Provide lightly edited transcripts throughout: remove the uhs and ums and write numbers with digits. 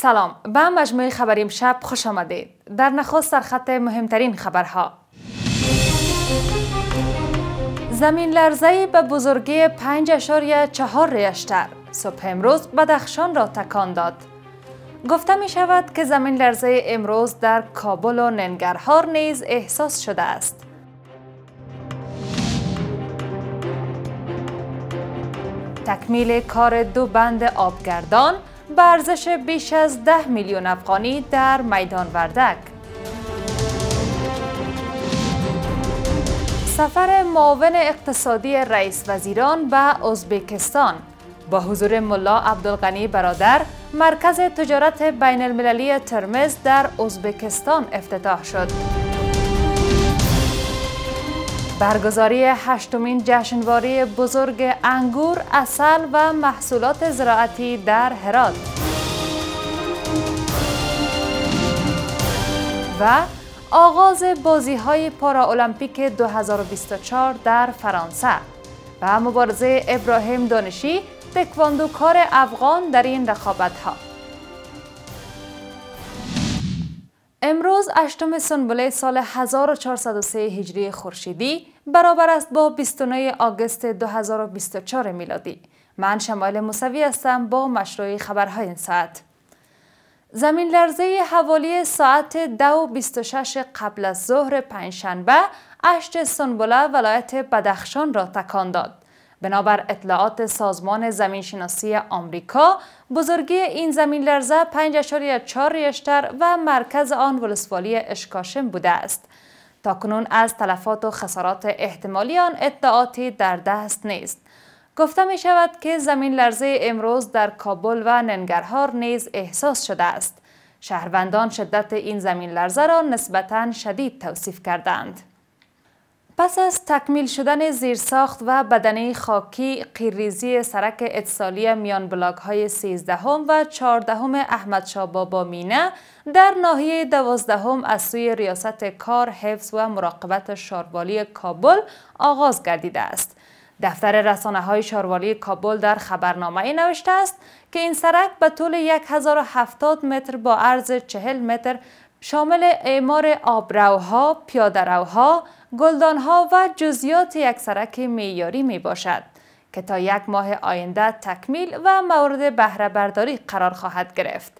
سلام، به مجموعه خبری امشب خوش آمدید. در نخست سرخط مهمترین خبرها: زمین لرزه‌ای به بزرگی 5.4 ریشتر صبح امروز بدخشان را تکان داد. گفته می شود که زمین لرزه امروز در کابل و ننگرهار نیز احساس شده است. تکمیل کار 2 بند آبگردان به ارزش بیش از 10 میلیون افغانی در میدان وردک. سفر معاون اقتصادی رئیس وزیران به ازبکستان با حضور ملا عبدالغنی برادر، مرکز تجارت بین المللی ترمز در ازبکستان افتتاح شد. برگزاری 8مین جشنواره بزرگ انگور، عسل و محصولات زراعتی در هرات. و آغاز بازی‌های پاراالمپیک 2024 در فرانسه و مبارزه ابراهیم دانشی، تکواندوکار افغان در این رقابت‌ها. امروز 8 سنبله سال 1403 هجری خورشیدی برابر است با 29 آگوست 2024 میلادی. من شمایل موسوی هستم با مشروع خبرهای این ساعت. زمین لرزه حوالی ساعت 2:26 قبل از ظهر پنجشنبه 8 سنبله ولایت بدخشان را تکان داد. بنابر اطلاعات سازمان زمینشناسی آمریکا، بزرگی این زمین لرزه 5.4 ریشتر و مرکز آن ولسوالی اشکاشم بوده است. تاکنون از تلفات و خسارات احتمالی آن اطلاعاتی در دست نیست. گفته می شود که زمین لرزه امروز در کابل و ننگرهار نیز احساس شده است. شهروندان شدت این زمین لرزه را نسبتاً شدید توصیف کردند. پس از تکمیل شدن زیرساخت و بدنه خاکی، قیرریزی سرک اتصالی میان بلاک‌های 13 و 14 احمدشاه بابا مینه در ناحیه 12 از سوی ریاست کار، حفظ و مراقبت شاروالی کابل آغاز گردیده است. دفتر رسانه‌های شاروالی کابل در خبرنامه‌ای نوشته است که این سرک به طول 1070 متر با عرض 40 متر شامل اعمار آبروها، پیاده‌روها، گلدانها و جزئیات یک سرک معیاری می باشد که تا 1 ماه آینده تکمیل و مورد بهره برداری قرار خواهد گرفت.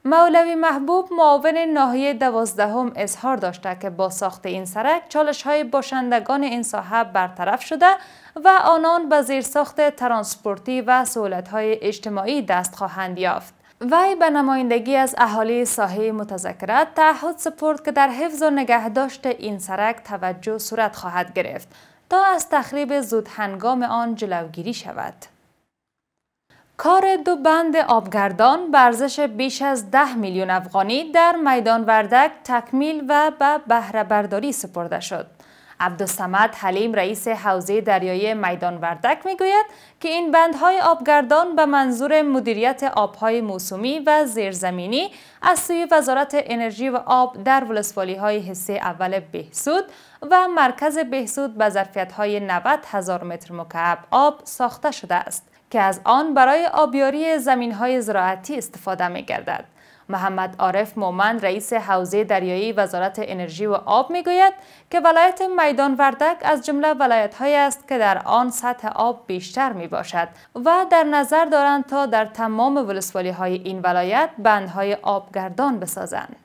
مولوی محبوب معاون ناحیه 12 اظهار داشته که با ساخت این سرک چالش‌های باشندگان این ساحه برطرف شده و آنان به زیرساخت ترانسپورتی و سهولت‌های اجتماعی دست خواهند یافت. وی به نمایندگی از اهالی ساحه متذکرات تعهد سپرد که در حفظ و نگهداشت این سرک توجه صورت خواهد گرفت تا از تخریب زود هنگام آن جلوگیری شود. کار 2 بند آبگردان به ارزش بیش از 10 میلیون افغانی در میدان وردک تکمیل و به بهره برداری سپرده شد. عبدالصمد حلیم رئیس حوزه دریایی میدان وردک میگوید که این بندهای آبگردان به منظور مدیریت آبهای موسمی و زیرزمینی از سوی وزارت انرژی و آب در ولسوالی‌های حصه اول بهسود و مرکز بهسود به ظرفیت‌های 90,000 متر مکعب آب ساخته شده است که از آن برای آبیاری زمین‌های زراعتی استفاده می‌گردد. محمد عارف مومن رئیس حوزه دریایی وزارت انرژی و آب میگوید که ولایت میدان وردک از جمله ولایت‌هایی است که در آن سطح آب بیشتر می باشد و در نظر دارند تا در تمام ولسوالی‌های این ولایت بندهای آبگردان بسازند.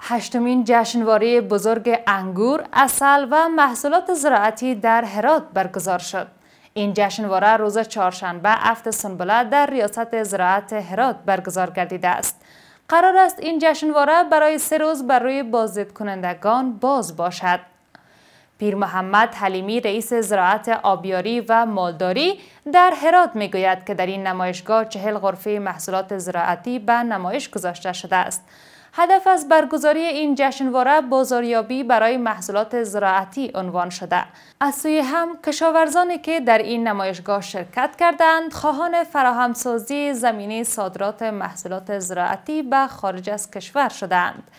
8مین جشنواره بزرگ انگور، عسل و محصولات زراعتی در هرات برگزار شد. این جشنواره روز چهارشنبه 7 سنبله در ریاست زراعت هرات برگزار گردیده است. قرار است این جشنواره برای 3 روز بر روی بازدید کنندگان باز باشد. پیر محمد حلیمی رئیس زراعت آبیاری و مالداری در هرات میگوید که در این نمایشگاه 40 غرفه محصولات زراعتی به نمایش گذاشته شده است. هدف از برگزاری این جشنواره بازاریابی برای محصولات زراعتی عنوان شده. از سوی هم کشاورزانی که در این نمایشگاه شرکت کردند خواهان فراهمسازی زمینه صادرات محصولات زراعتی به خارج از کشور شدند.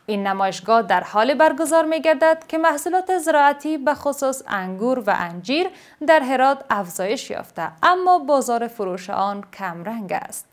این نمایشگاه در حال برگزار می گردد که محصولات زراعتی به خصوص انگور و انجیر در هرات افزایش یافته، اما بازار فروش آن کمرنگ است.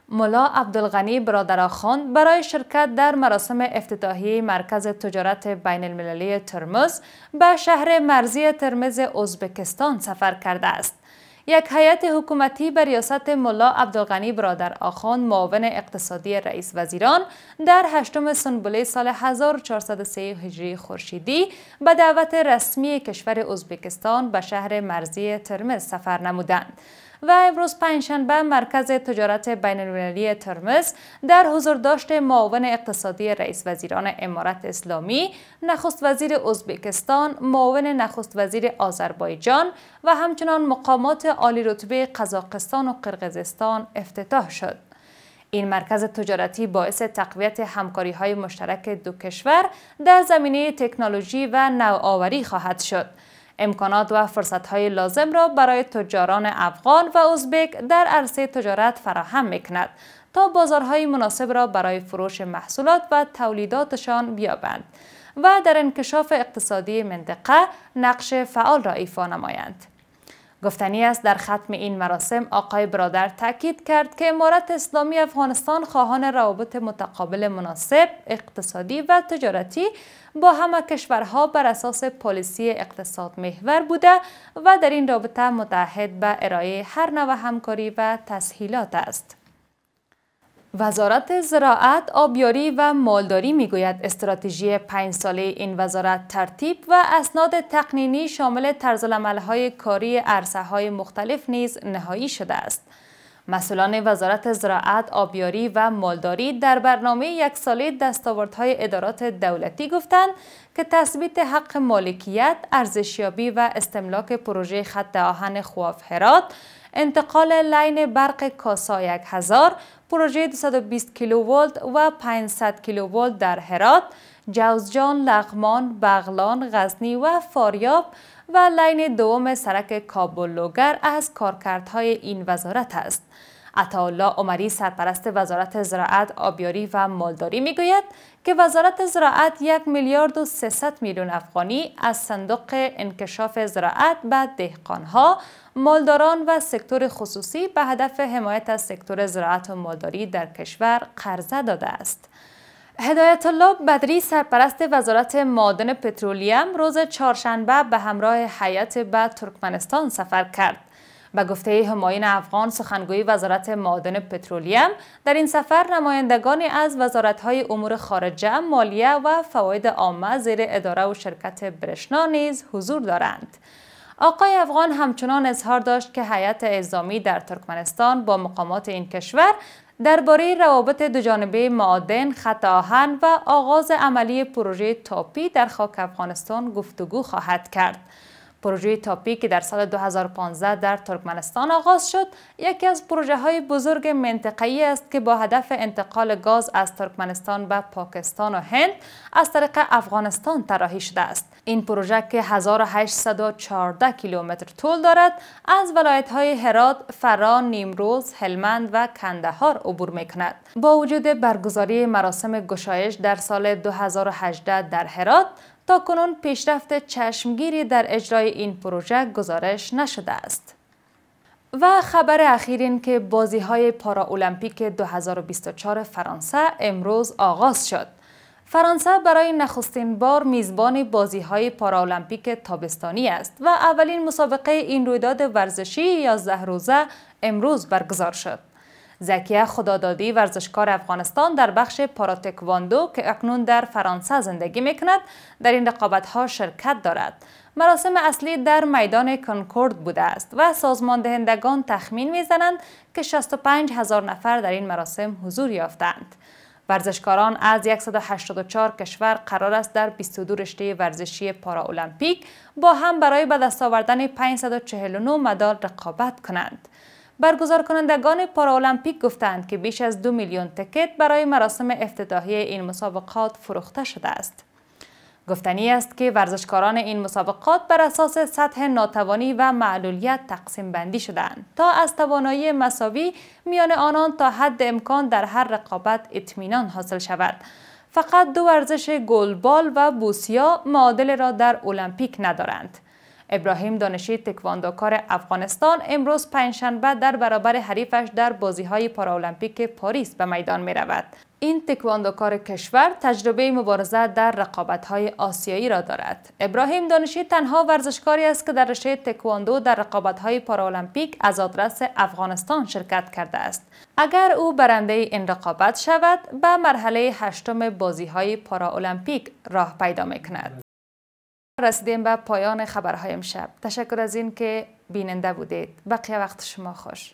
ملا عبدالغنی برادرآخوند برای شرکت در مراسم افتتاحیه مرکز تجارت بین المللی ترمز به شهر مرزی ترمز ازبکستان سفر کرده است. یک هیئت حکومتی به ریاست ملا عبدالغنی برادرآخوند معاون اقتصادی رئیس وزیران در 8 سنبله سال 1403 هجری خورشیدی به دعوت رسمی کشور ازبکستان به شهر مرزی ترمز سفر نمودند و امروز پنجشنبه مرکز تجارت بین المللی ترمز در حضورداشت معاون اقتصادی رئیس وزیران امارت اسلامی، نخست وزیر ازبکستان، معاون نخست وزیر آذربایجان و همچنان مقامات عالی رتبه قزاقستان و قرقیزستان افتتاح شد. این مرکز تجارتی باعث تقویت همکاری‌های مشترک دو کشور در زمینه تکنولوژی و نوآوری خواهد شد. امکانات و فرصت‌های لازم را برای تجاران افغان و ازبک در عرصه تجارت فراهم می‌کند تا بازارهای مناسب را برای فروش محصولات و تولیداتشان بیابند و در انکشاف اقتصادی منطقه نقش فعال را ایفا نمایند. گفتنی است در ختم این مراسم آقای برادر تاکید کرد که امارت اسلامی افغانستان خواهان روابط متقابل مناسب، اقتصادی و تجارتی با همه کشورها بر اساس پالیسی اقتصاد محور بوده و در این رابطه متعهد به ارائه هر نوع همکاری و تسهیلات است. وزارت زراعت، آبیاری و مالداری میگوید استراتژی 5 ساله این وزارت ترتیب و اسناد تقنینی شامل طرزالعمل‌های کاری عرصه‌های مختلف نیز نهایی شده است. مسئولان وزارت زراعت، آبیاری و مالداری در برنامه 1 ساله دستاوردهای ادارات دولتی گفتند که تثبیت حق مالکیت، ارزشیابی و استملاک پروژه خط آهن خواف هرات، انتقال لاین برق کاسا 1000، پروژه 220 کیلوولت و 500 کیلوولت در هرات، جوزجان، لغمان، بغلان، غزنی و فاریاب و لاین دوم سرک کابل لوگر از کارکردهای این وزارت است. عطاالله عمری سرپرست وزارت زراعت، آبیاری و مالداری میگوید که وزارت زراعت 1 میلیارد و 300 میلیون افغانی از صندوق انکشاف زراعت به دهقانها، مالداران و سکتور خصوصی به هدف حمایت از سکتور زراعت و مالداری در کشور قرضه داده است. هدایت الله بدری سرپرست وزارت معادن پترولیم روز چهارشنبه به همراه هیئت به ترکمنستان سفر کرد. به گفته همایون افغان سخنگوی وزارت معادن پترولیم، در این سفر نمایندگانی از وزارت‌های امور خارجه، مالیه و فواید عامه زیر اداره و شرکت برشنا نیز حضور دارند. آقای افغان همچنان اظهار داشت که هیئت اعزامی در ترکمنستان با مقامات این کشور درباره روابط دوجانبه معادن، خط آهن و آغاز عملی پروژه تاپی در خاک افغانستان گفتگو خواهد کرد. پروژه تاپی که در سال 2015 در ترکمنستان آغاز شد، یکی از پروژه‌های بزرگ منطقه‌ای است که با هدف انتقال گاز از ترکمنستان به پاکستان و هند از طریق افغانستان طراحی شده است. این پروژه که 1814 کیلومتر طول دارد، از ولایت‌های هرات، فران، نیمروز، هلمند و کندهار عبور می‌کند. با وجود برگزاری مراسم گشایش در سال 2018 در هرات، تا کنون پیشرفت چشمگیری در اجرای این پروژه گزارش نشده است. و خبر اخیر این که بازی‌های پاراالمپیک 2024 فرانسه امروز آغاز شد. فرانسه برای نخستین بار میزبان بازی‌های پاراالمپیک تابستانی است و اولین مسابقه این رویداد ورزشی 11 روزه امروز برگزار شد. زکیه خدادادی ورزشکار افغانستان در بخش پاراتکواندو که اکنون در فرانسه زندگی میکند در این رقابت‌ها شرکت دارد. مراسم اصلی در میدان کنکورد بوده است و سازمان دهندگان تخمین میزنند که 65,000 نفر در این مراسم حضور یافتند. ورزشکاران از 184 کشور قرار است در 22 رشته ورزشی پاراالمپیک با هم برای به دست آوردن 549 مدال رقابت کنند. برگزار کنندگان پاراالمپیک گفتند که بیش از 2 میلیون تکت برای مراسم افتتاحیه این مسابقات فروخته شده است. گفتنی است که ورزشکاران این مسابقات بر اساس سطح ناتوانی و معلولیت تقسیم بندی شدند تا از توانایی مساوی میان آنان تا حد امکان در هر رقابت اطمینان حاصل شود. فقط 2 ورزش گلبال و بوسیا معادل را در المپیک ندارند. ابراهیم دانشی تکواندوکار افغانستان امروز پنجشنبه در برابر حریفش در بازی‌های پارالمپیک پاریس به میدان می‌رود. این تکواندوکار کشور تجربه مبارزه در رقابت‌های آسیایی را دارد. ابراهیم دانشی تنها ورزشکاری است که در رشته تکواندو در رقابت‌های پارالمپیک از آدرس افغانستان شرکت کرده است. اگر او برنده این رقابت شود، به مرحله هشتم بازی‌های پارالمپیک راه پیدا می‌کند. رسیدیم به پایان خبرهای امشب. تشکر از این که بیننده بودید. بقیه وقت شما خوش.